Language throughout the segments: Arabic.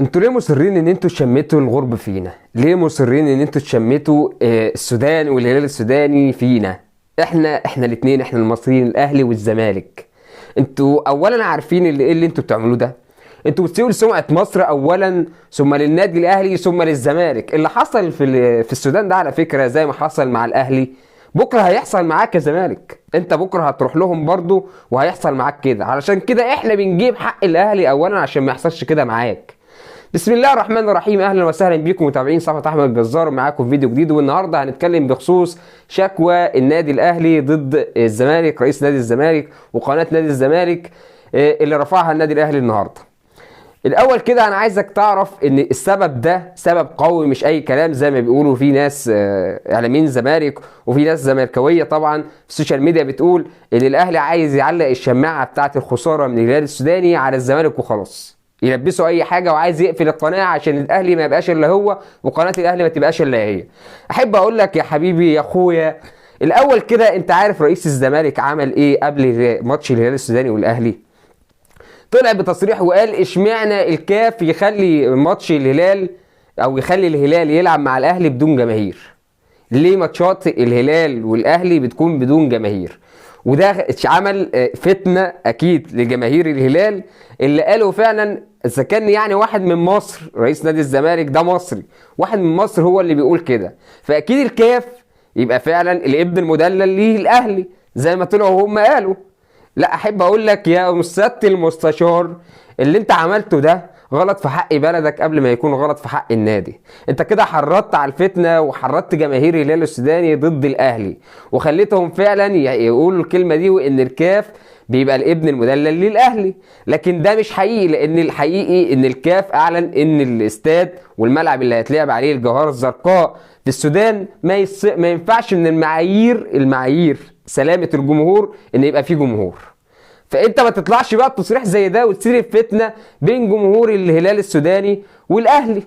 انتوا ليه مصرين ان انتوا تشمتوا الغرب فينا؟ ليه مصرين ان انتوا تشمتوا السودان والهلال السوداني فينا؟ احنا الاتنين، احنا المصريين، الاهلي والزمالك. انتوا اولا عارفين ايه اللي انتوا بتعملوه ده؟ انتوا بتسيئوا لسمعة مصر اولا، ثم للنادي الاهلي، ثم للزمالك. اللي حصل في السودان ده على فكرة زي ما حصل مع الاهلي بكره هيحصل معاك يا زمالك. انت بكره هتروح لهم برضو وهيحصل معاك كده. علشان كده احنا بنجيب حق الاهلي اولا عشان ما يحصلش كده معاك. بسم الله الرحمن الرحيم. اهلا وسهلا بيكم متابعين صفحه احمد الجزار، معاكم في فيديو جديد. والنهارده هنتكلم بخصوص شكوى النادي الاهلي ضد الزمالك، رئيس نادي الزمالك وقناه نادي الزمالك اللي رفعها النادي الاهلي النهارده. الاول كده انا عايزك تعرف ان السبب ده سبب قوي، مش اي كلام زي ما بيقولوا في ناس اعلاميين زمالك وفي ناس زملكاويه طبعا في السوشيال ميديا بتقول ان الاهلي عايز يعلق الشماعه بتاعه الخساره من الهلال السوداني على الزمالك وخلاص، يلبسوا اي حاجه، وعايز يقفل القناه عشان الاهلي ما يبقاش الا هو وقناه الاهلي ما تبقاش الا هي. احب اقول لك يا حبيبي يا اخويا، الاول كده انت عارف رئيس الزمالك عمل ايه قبل ماتش الهلال السوداني والاهلي؟ طلع بتصريح وقال اشمعنى الكاف يخلي ماتش الهلال او يخلي الهلال يلعب مع الاهلي بدون جماهير؟ ليه ماتشات الهلال والاهلي بتكون بدون جماهير؟ وده عمل فتنه اكيد لجماهير الهلال، اللي قالوا فعلا اذا كان يعني واحد من مصر، رئيس نادي الزمالك ده مصري، واحد من مصر هو اللي بيقول كده، فاكيد الكاف يبقى فعلا الابن المدلل ليه الاهلي زي ما طلعوا هم قالوا. لا، احب اقول لك يا سياده المستشار، اللي انت عملته ده غلط في حق بلدك قبل ما يكون غلط في حق النادي. انت كده حرضت على الفتنه وحرضت جماهير الهلال السوداني ضد الاهلي، وخليتهم فعلا يقولوا الكلمه دي، وان الكاف بيبقى الابن المدلل للاهلي. لكن ده مش حقيقي، لان الحقيقي ان الكاف اعلن ان الاستاد والملعب اللي هيتلعب عليه الجوهره الزرقاء في السودان ما ينفعش من المعايير سلامه الجمهور ان يبقى فيه جمهور. فانت ما تطلعش بقى بتصريح زي ده وتصير الفتنه بين جمهور الهلال السوداني والاهلي.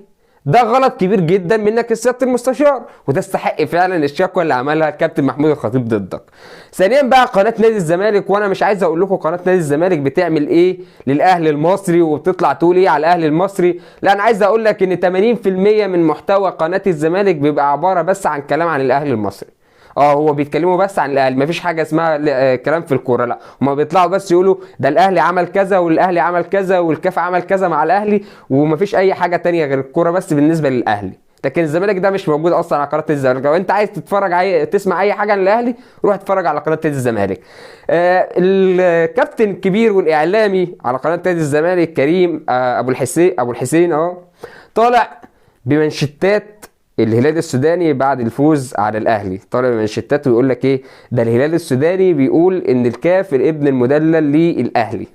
ده غلط كبير جدا منك يا سياده المستشار، وتستحق فعلا الشكوى اللي عملها الكابتن محمود الخطيب ضدك. ثانيا بقى قناه نادي الزمالك، وانا مش عايز اقول لكم قناه نادي الزمالك بتعمل ايه للاهلي المصري وبتطلع تقول ايه على الاهلي المصري. لا، انا عايز اقول لك ان 80% من محتوى قناه الزمالك بيبقى عباره بس عن كلام عن الاهلي المصري. هو بيتكلموا بس عن الاهلي، مفيش حاجه اسمها كلام في الكوره. لا، هما بيطلعوا بس يقولوا ده الاهلي عمل كذا والاهلي عمل كذا والكاف عمل كذا مع الاهلي، ومفيش اي حاجه تانية غير الكوره بس بالنسبه للاهلي. لكن الزمالك ده مش موجود اصلا على قناه الزمالك. لو انت عايز تسمع اي حاجه عن الاهلي روح اتفرج على قناه نادي الزمالك. الكابتن الكبير والاعلامي على قناه نادي الزمالك كريم ابو الحسين طالع بمنشتات الهلال السوداني بعد الفوز على الاهلي. طالع بمنشتات ويقول لك ايه؟ ده الهلال السوداني بيقول ان الكاف الابن المدلل للاهلي،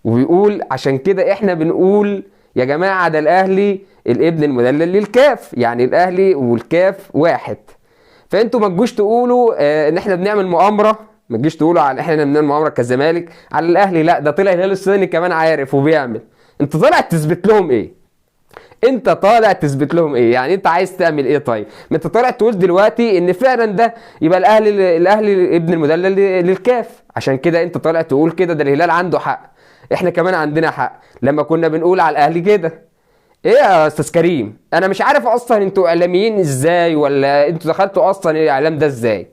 وبيقول عشان كده احنا بنقول يا جماعه ده الاهلي الابن المدلل للكاف، يعني الاهلي والكاف واحد. فانتوا ما تجوش تقولوا ان احنا بنعمل مؤامره، ما تجيش تقولوا على احنا بنعمل مؤامره كالزمالك على الاهلي. لا، ده طلع الهلال السوداني كمان عارف وبيعمل. انت طالع تثبت لهم ايه؟ يعني انت عايز تعمل ايه؟ طيب ما انت طالع تقول دلوقتي ان فعلا ده يبقى الاهلي ابن المدلل للكاف، عشان كده انت طالع تقول كده ده الهلال عنده حق، احنا كمان عندنا حق لما كنا بنقول على الاهلي كده. ايه يا استاذ كريم؟ انا مش عارف اصلا انتوا اعلاميين ازاي، ولا انتوا دخلتوا اصلا الاعلام ده ازاي؟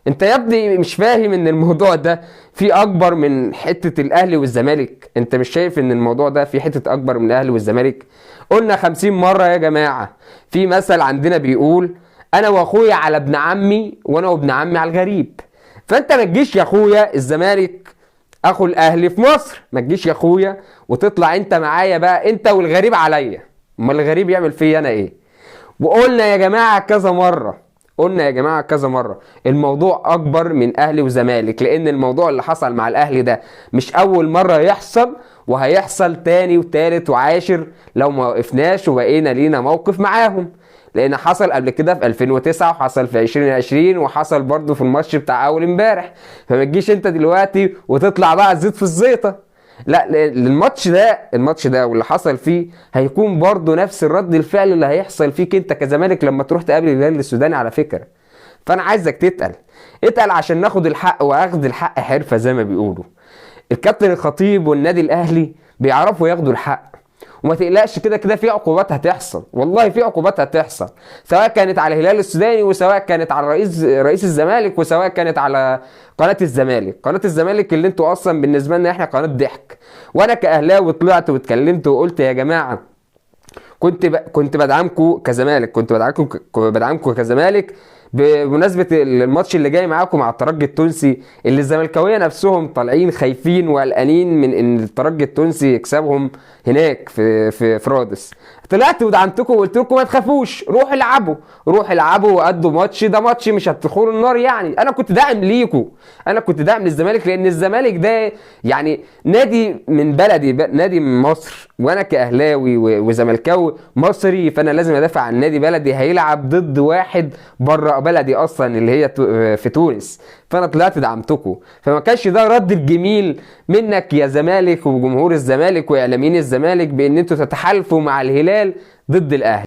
انت يا ابني مش فاهم ان الموضوع ده فيه اكبر من حتة الاهلي والزمالك؟ انت مش شايف ان الموضوع ده فيه حتة اكبر من الاهلي والزمالك؟ قلنا 50 مرة يا جماعة، في مثل عندنا بيقول انا واخويا على ابن عمي وانا وابن عمي على الغريب. فانت ما تجيش يا اخويا الزمالك اخو الاهلي في مصر، ما تجيش يا اخويا وتطلع انت معايا بقى انت والغريب عليا. امال الغريب يعمل فيا انا ايه؟ وقلنا يا جماعة كذا مرة الموضوع اكبر من اهلي وزمالك، لان الموضوع اللي حصل مع الاهلي ده مش اول مرة يحصل، وهيحصل تاني وتالت وعاشر لو ما وقفناش وبقينا لينا موقف معاهم. لان حصل قبل كده في 2009 وحصل في 2020 وحصل برضو في الماتش بتاع اول امبارح. فما تجيش انت دلوقتي وتطلع بقى زيت في الزيطة. لا، الماتش ده واللي حصل فيه هيكون برضو نفس الرد الفعل اللي هيحصل فيك انت كزمالك لما تروح تقابل الهلال السوداني على فكرة. فانا عايزك اتقل عشان ناخد الحق، واخد الحق حرفة زي ما بيقولوا. الكابتن الخطيب والنادي الاهلي بيعرفوا ياخدوا الحق، وما تقلقش، كده كده في عقوبات هتحصل، والله في عقوبات هتحصل، سواء كانت على الهلال السوداني، وسواء كانت على رئيس الزمالك، وسواء كانت على قناه الزمالك. قناه الزمالك اللي انتوا اصلا بالنسبه لنا احنا قناه ضحك. وانا كاهلاوي طلعت واتكلمت وقلت يا جماعه، كنت بدعمكم كزمالك، بدعمكم كزمالك بمناسبة الماتش اللي جاي معاكم مع الترجي التونسي، اللي الزملكاويه نفسهم طالعين خايفين وقلقانين من ان الترجي التونسي يكسبهم هناك في رادس. طلعت ودعمتكم وقلت لكم ما تخافوش، روحوا العبوا، روحوا العبوا وادوا ماتش، ده ماتش مش هتدخلوا النار يعني. انا كنت داعم ليكم، انا كنت داعم للزمالك، لان الزمالك ده يعني نادي من بلدي، نادي من مصر، وانا كاهلاوي وزملكاوي مصري، فانا لازم ادافع عن نادي بلدي هيلعب ضد واحد بره بلدي اصلا اللي هي في تونس. فانا طلعت دعمتكم، فما كانش ده رد الجميل منك يا زمالك وجمهور الزمالك واعلاميين الزمالك بان انتوا تتحالفوا مع الهلال ضد الاهلي.